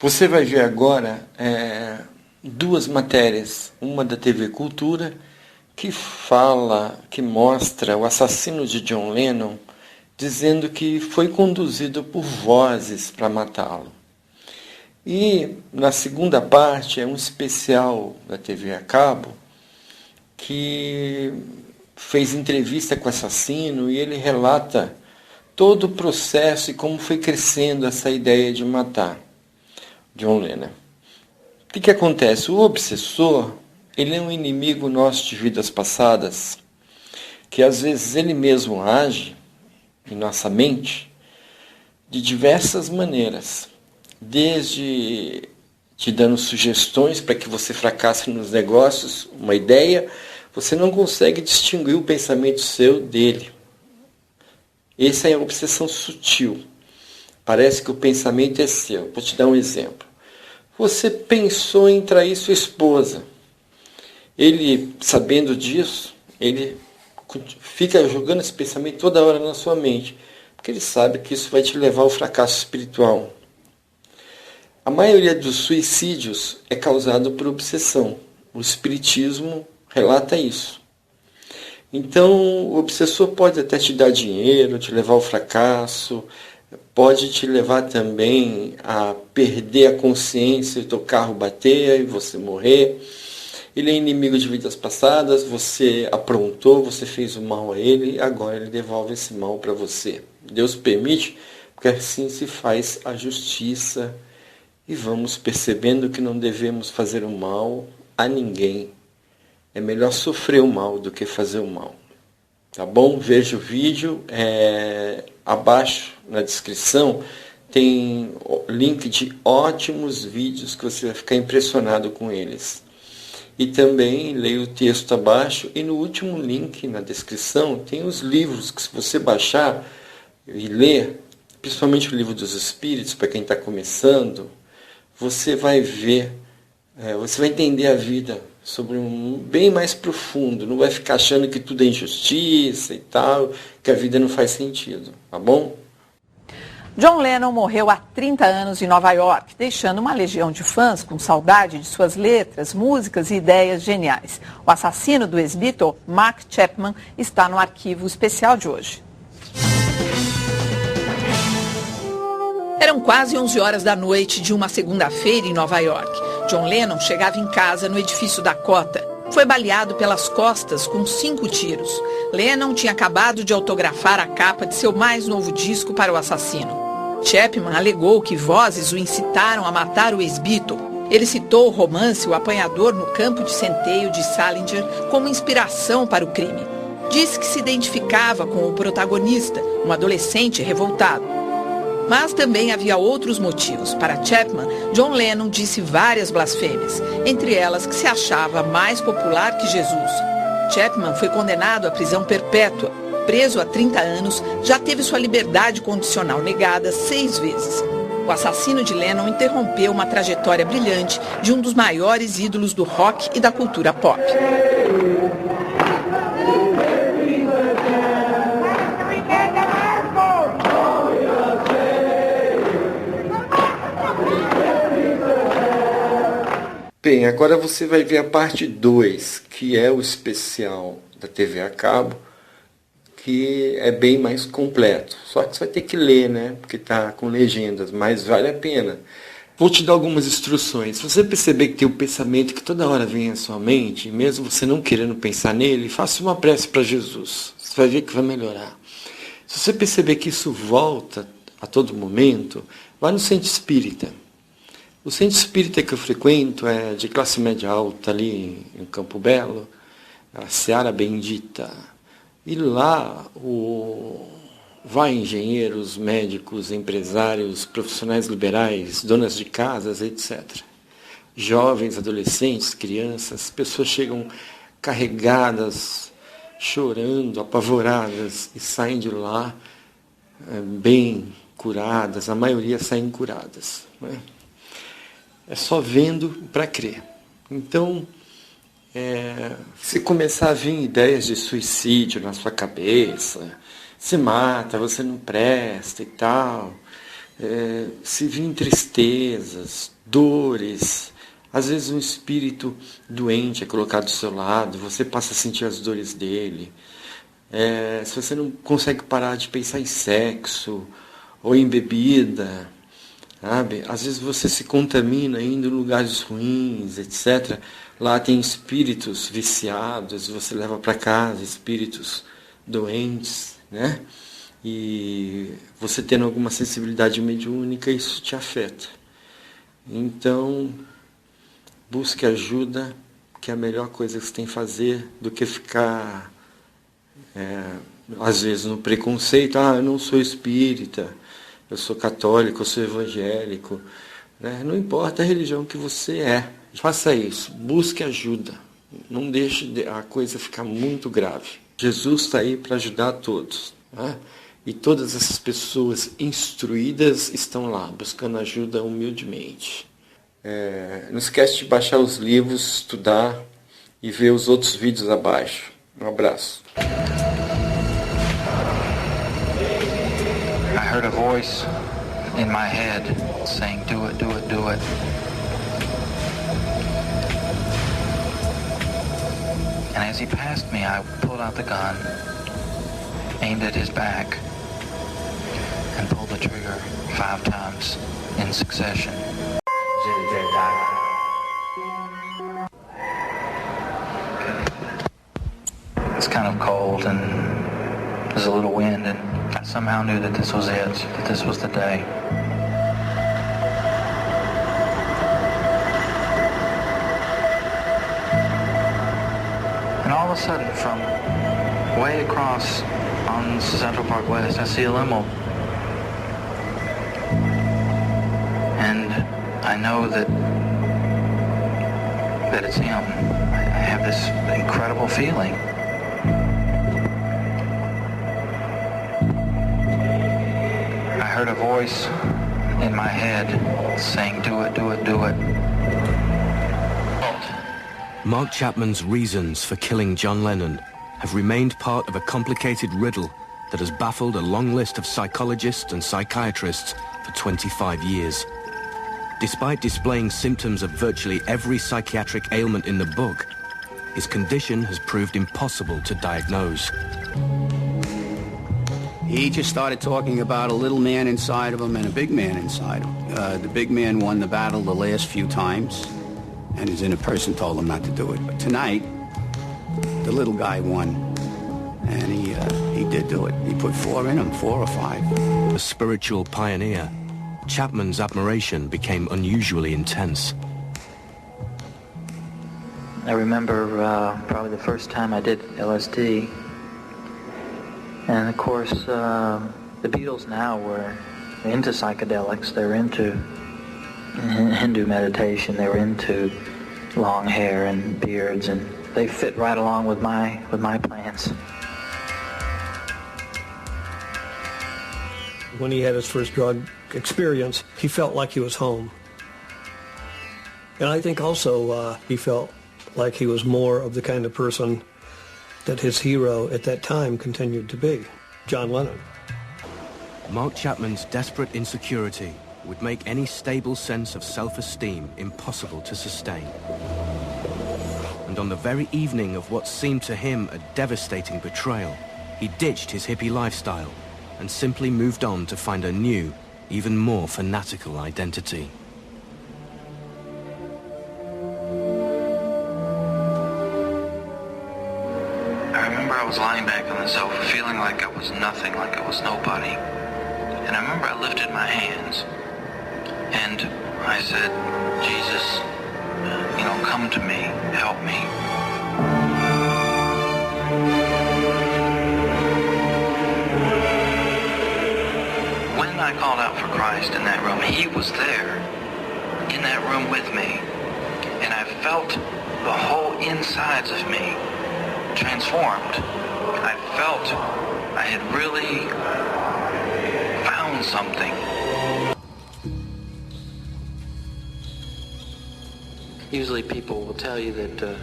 Você vai ver agora duas matérias, uma da TV Cultura, que mostra o assassino de Jon Lennon, dizendo que foi conduzido por vozes para matá-lo. E na segunda parte é um especial da TV a cabo, que fez entrevista com o assassino e ele relata todo o processo e como foi crescendo essa ideia de matar Jon Lennon. O que acontece? O obsessor, ele é um inimigo nosso de vidas passadas, que às vezes ele mesmo age em nossa mente de diversas maneiras, desde te dando sugestões para que você fracasse nos negócios, uma ideia, você não consegue distinguir o pensamento seu dele. Essa é a obsessão sutil. Parece que o pensamento é seu. Vou te dar um exemplo. Você pensou em trair sua esposa. Ele, sabendo disso, ele fica jogando esse pensamento toda hora na sua mente, porque ele sabe que isso vai te levar ao fracasso espiritual. A maioria dos suicídios é causado por obsessão. O Espiritismo relata isso. Então, o obsessor pode até te dar dinheiro, te levar ao fracasso, pode te levar também a perder a consciência e teu carro bater e você morrer. Ele é inimigo de vidas passadas, você aprontou, você fez o mal a ele, agora ele devolve esse mal para você. Deus permite, porque assim se faz a justiça e vamos percebendo que não devemos fazer o mal a ninguém. É melhor sofrer o mal do que fazer o mal. Tá bom? Veja o vídeo. Abaixo na descrição tem link de ótimos vídeos que você vai ficar impressionado com eles. E também leia o texto abaixo. E no último link na descrição tem os livros que, se você baixar e ler, principalmente o livro dos Espíritos, para quem está começando, você vai ver, você vai entender a vida sobre um bem mais profundo. Não vai ficar achando que tudo é injustiça e tal, que a vida não faz sentido, tá bom? Jon Lennon morreu há 30 anos em Nova York, deixando uma legião de fãs com saudade de suas letras, músicas e ideias geniais. O assassino do ex-Beatle, Mark Chapman, está no arquivo especial de hoje. Eram quase 11 horas da noite de uma segunda-feira em Nova York. Jon Lennon chegava em casa no edifício Dakota. Foi baleado pelas costas com 5 tiros. Lennon tinha acabado de autografar a capa de seu mais novo disco para o assassino. Chapman alegou que vozes o incitaram a matar o ex-Beatle. Ele citou o romance O Apanhador no Campo de Centeio de Salinger como inspiração para o crime. Disse que se identificava com o protagonista, um adolescente revoltado. Mas também havia outros motivos. Para Chapman, Jon Lennon disse várias blasfêmias, entre elas que se achava mais popular que Jesus. Chapman foi condenado à prisão perpétua. Preso há 30 anos, já teve sua liberdade condicional negada 6 vezes. O assassino de Lennon interrompeu uma trajetória brilhante de um dos maiores ídolos do rock e da cultura pop. Bem, agora você vai ver a parte 2, que é o especial da TV a cabo, que é bem mais completo. Só que você vai ter que ler, né? Porque está com legendas, mas vale a pena. Vou te dar algumas instruções. Se você perceber que tem um pensamento que toda hora vem à sua mente, mesmo você não querendo pensar nele, faça uma prece para Jesus. Você vai ver que vai melhorar. Se você perceber que isso volta a todo momento, vá no centro espírita. O centro espírita que eu frequento é de classe média alta, ali em Campo Belo, a Seara Bendita. E lá vai engenheiros, médicos, empresários, profissionais liberais, donas de casas, etc. Jovens, adolescentes, crianças, pessoas chegam carregadas, chorando, apavoradas, e saem de lá bem curadas, a maioria saem curadas, né? É só vendo para crer. Então, se começar a vir ideias de suicídio na sua cabeça, se mata, você não presta e tal, se vir tristezas, dores, às vezes um espírito doente é colocado do seu lado, você passa a sentir as dores dele. Se você não consegue parar de pensar em sexo ou em bebida, sabe? Às vezes você se contamina indo em lugares ruins, etc. Lá tem espíritos viciados, você leva para casa espíritos doentes, né? E você tendo alguma sensibilidade mediúnica, isso te afeta. Então, busque ajuda, que é a melhor coisa que você tem que fazer, do que ficar, às vezes, no preconceito. Eu não sou espírita, eu sou católico, eu sou evangélico. Né? Não importa a religião que você é. Faça isso, busque ajuda. Não deixe a coisa ficar muito grave. Jesus está aí para ajudar a todos. Né? E todas essas pessoas instruídas estão lá, buscando ajuda humildemente. Não esquece de baixar os livros, estudar e ver os outros vídeos abaixo. Um abraço. I heard a voice in my head saying, do it, do it, do it. And as he passed me, I pulled out the gun, aimed at his back, and pulled the trigger 5 times in succession. It's kind of cold and there's a little wind, and I somehow knew that this was it, that this was the day. And all of a sudden, from way across on Central Park West, I see a limo. And I know that it's him. I have this incredible feeling. I heard a voice in my head saying, do it, do it, do it. Mark Chapman's reasons for killing Jon Lennon have remained part of a complicated riddle that has baffled a long list of psychologists and psychiatrists for 25 years. Despite displaying symptoms of virtually every psychiatric ailment in the book, his condition has proved impossible to diagnose. He just started talking about a little man inside of him and a big man inside him. The big man won the battle the last few times, and his inner person told him not to do it. But tonight, the little guy won, and he did do it. He put 4 in him, 4 or 5. A spiritual pioneer, Chapman's admiration became unusually intense. I remember probably the first time I did LSD. And of course, the Beatles now were into psychedelics. They were into Hindu meditation. They were into long hair and beards, and they fit right along with my plans. When he had his first drug experience, he felt like he was home. And I think also he felt like he was more of the kind of person that his hero at that time continued to be, Jon Lennon. Mark Chapman's desperate insecurity would make any stable sense of self-esteem impossible to sustain. And on the very evening of what seemed to him a devastating betrayal, he ditched his hippie lifestyle and simply moved on to find a new, even more fanatical identity. I was lying back on the sofa, feeling like I was nothing, like I was nobody. And I remember I lifted my hands, and I said, Jesus, come to me, help me. When I called out for Christ in that room, he was there, in that room with me. And I felt the whole insides of me transformed. I felt I had really found something. Usually people will tell you that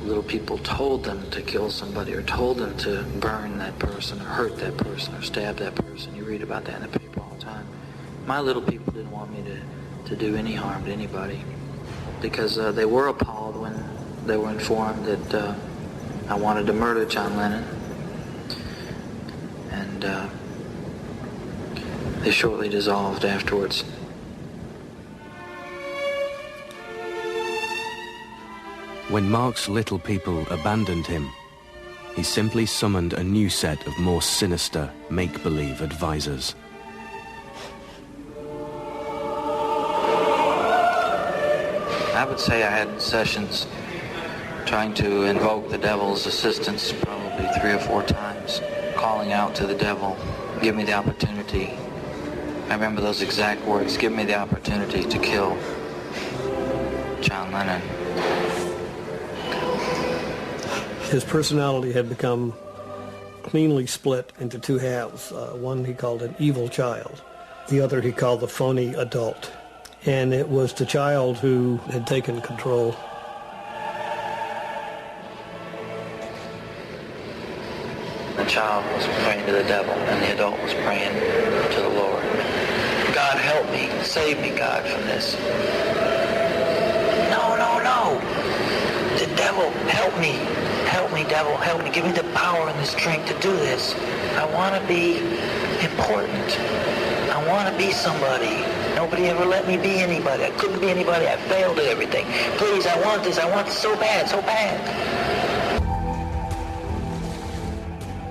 little people told them to kill somebody, or told them to burn that person, or hurt that person, or stab that person. You read about that in the paper all the time. My little people didn't want me to do any harm to anybody, because they were appalled when they were informed that I wanted to murder Jon Lennon. And they shortly dissolved afterwards. When Mark's little people abandoned him, he simply summoned a new set of more sinister, make-believe advisors. I would say I had sessions trying to invoke the devil's assistance probably 3 or 4 times, calling out to the devil, give me the opportunity. I remember those exact words, give me the opportunity to kill Jon Lennon. His personality had become cleanly split into 2 halves. One he called an evil child. The other he called the phony adult. And it was the child who had taken control. The child was praying to the devil, and the adult was praying to the Lord. God, help me. Save me, God, from this. No, no, no. The devil, help me. Help me, devil, help me. Give me the power and the strength to do this. I want to be important. I want to be somebody. Nobody ever let me be anybody. I couldn't be anybody. I failed at everything. Please, I want this. I want this so bad, so bad.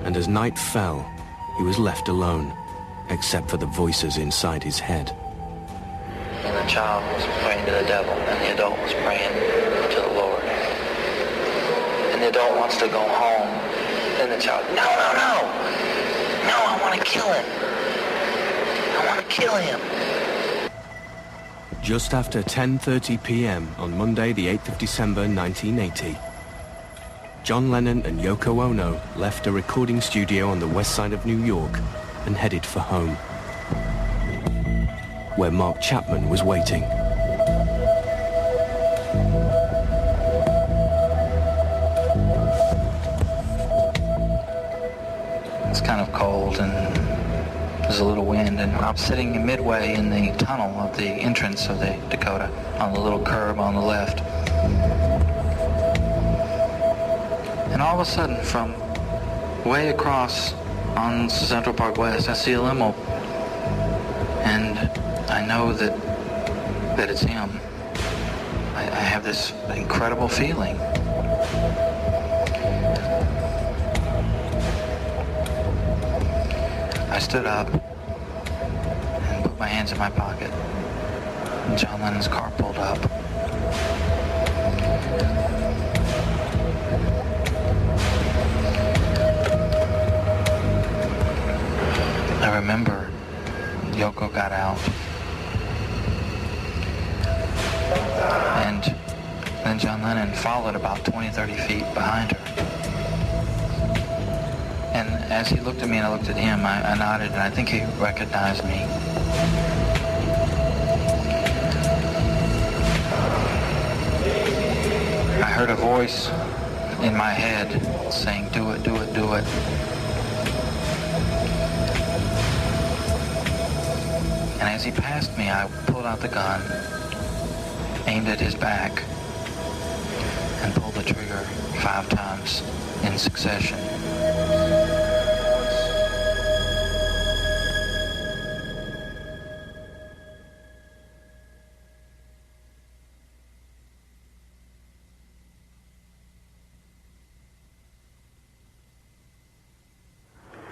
And as night fell, he was left alone, except for the voices inside his head. And the child was praying to the devil, and the adult was praying to the Lord. And the adult wants to go home, and the child, no, no, no. No, I want to kill him. I want to kill him. Just after 10:30 p.m. on Monday, the 8th of December, 1980, Jon Lennon and Yoko Ono left a recording studio on the west side of New York and headed for home, where Mark Chapman was waiting. It's kind of cold and there's a little wind, and I'm sitting midway in the tunnel of the entrance of the Dakota on the little curb on the left. And all of a sudden, from way across on Central Park West, I see a limo, and I know that it's him. I have this incredible feeling. I stood up and put my hands in my pocket. And Jon Lennon's car pulled up. I remember Yoko got out. And then Jon Lennon followed about 20-30 feet behind her. And as he looked at me and I looked at him, I nodded, and I think he recognized me. I heard a voice in my head saying, do it, do it, do it. And as he passed me, I pulled out the gun, aimed at his back, and pulled the trigger 5 times in succession.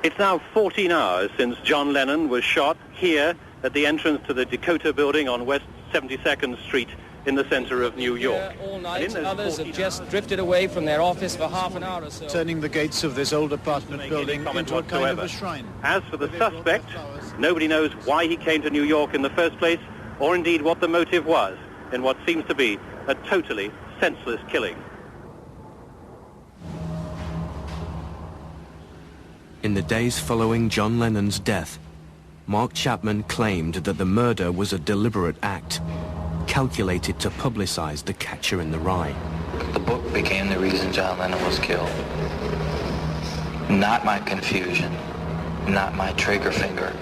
It's now 14 hours since Jon Lennon was shot here at the entrance to the Dakota building on West 72nd Street in the center of New York. All night, others have just drifted away from their office for half an hour or so. Turning the gates of this old apartment building into a kind of a shrine. As for the suspect, nobody knows why he came to New York in the first place, or indeed what the motive was in what seems to be a totally senseless killing. In the days following Jon Lennon's death, Mark Chapman claimed that the murder was a deliberate act, calculated to publicize the Catcher in the Rye. The book became the reason Jon Lennon was killed. Not my confusion, not my trigger finger,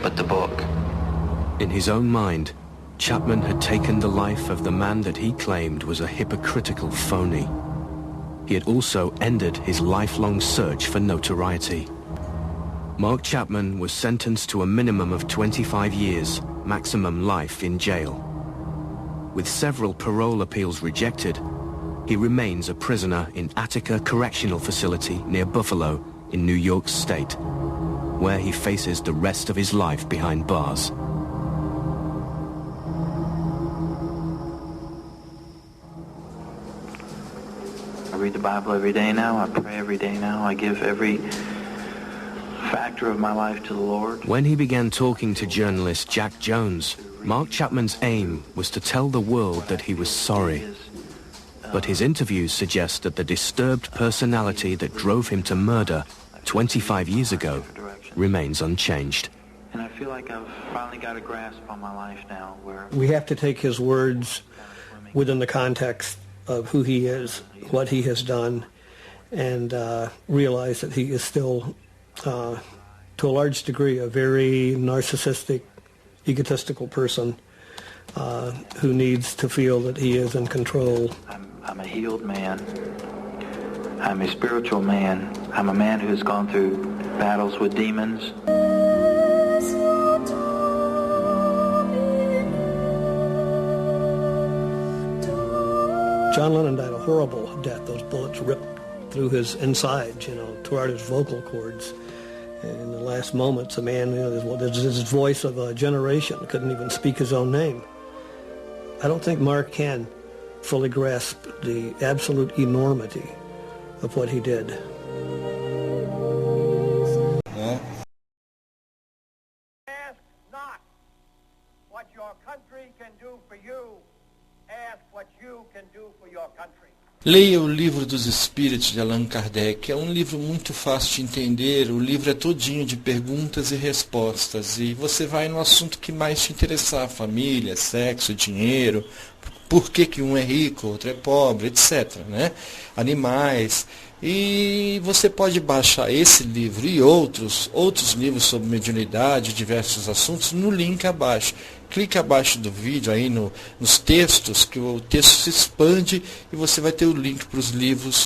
but the book. In his own mind, Chapman had taken the life of the man that he claimed was a hypocritical phony. He had also ended his lifelong search for notoriety. Mark Chapman was sentenced to a minimum of 25 years, maximum life in jail. With several parole appeals rejected, he remains a prisoner in Attica Correctional Facility near Buffalo in New York State, where he faces the rest of his life behind bars. I read the Bible every day now. I pray every day now. I give every factor of my life to the Lord. When he began talking to journalist Jack Jones, Mark Chapman's aim was to tell the world that he was sorry. But his interviews suggest that the disturbed personality that drove him to murder 25 years ago remains unchanged. And I feel like I've finally got a grasp on my life now where We have to take his words within the context of who he is, what he has done, and realize that he is still, to a large degree, a very narcissistic, egotistical person who needs to feel that he is in control. I'm a healed man. I'm a spiritual man. I'm a man who's gone through battles with demons. Jon Lennon died a horrible death. Those bullets ripped through his insides, tore out his vocal cords. And in the last moments, a man, there's his voice of a generation, couldn't even speak his own name. I don't think Mark can fully grasp the absolute enormity of what he did. Ask not what your country can do for you. Ask what you can do for your country. Leia o Livro dos Espíritos de Allan Kardec. É um livro muito fácil de entender. O livro é todinho de perguntas e respostas. E você vai no assunto que mais te interessar. Família, sexo, dinheiro, por que um é rico, outro é pobre, etc. Né? Animais. E você pode baixar esse livro e outros livros sobre mediunidade, diversos assuntos, no link abaixo. Clique abaixo do vídeo aí nos textos, que o texto se expande e você vai ter o link para os livros.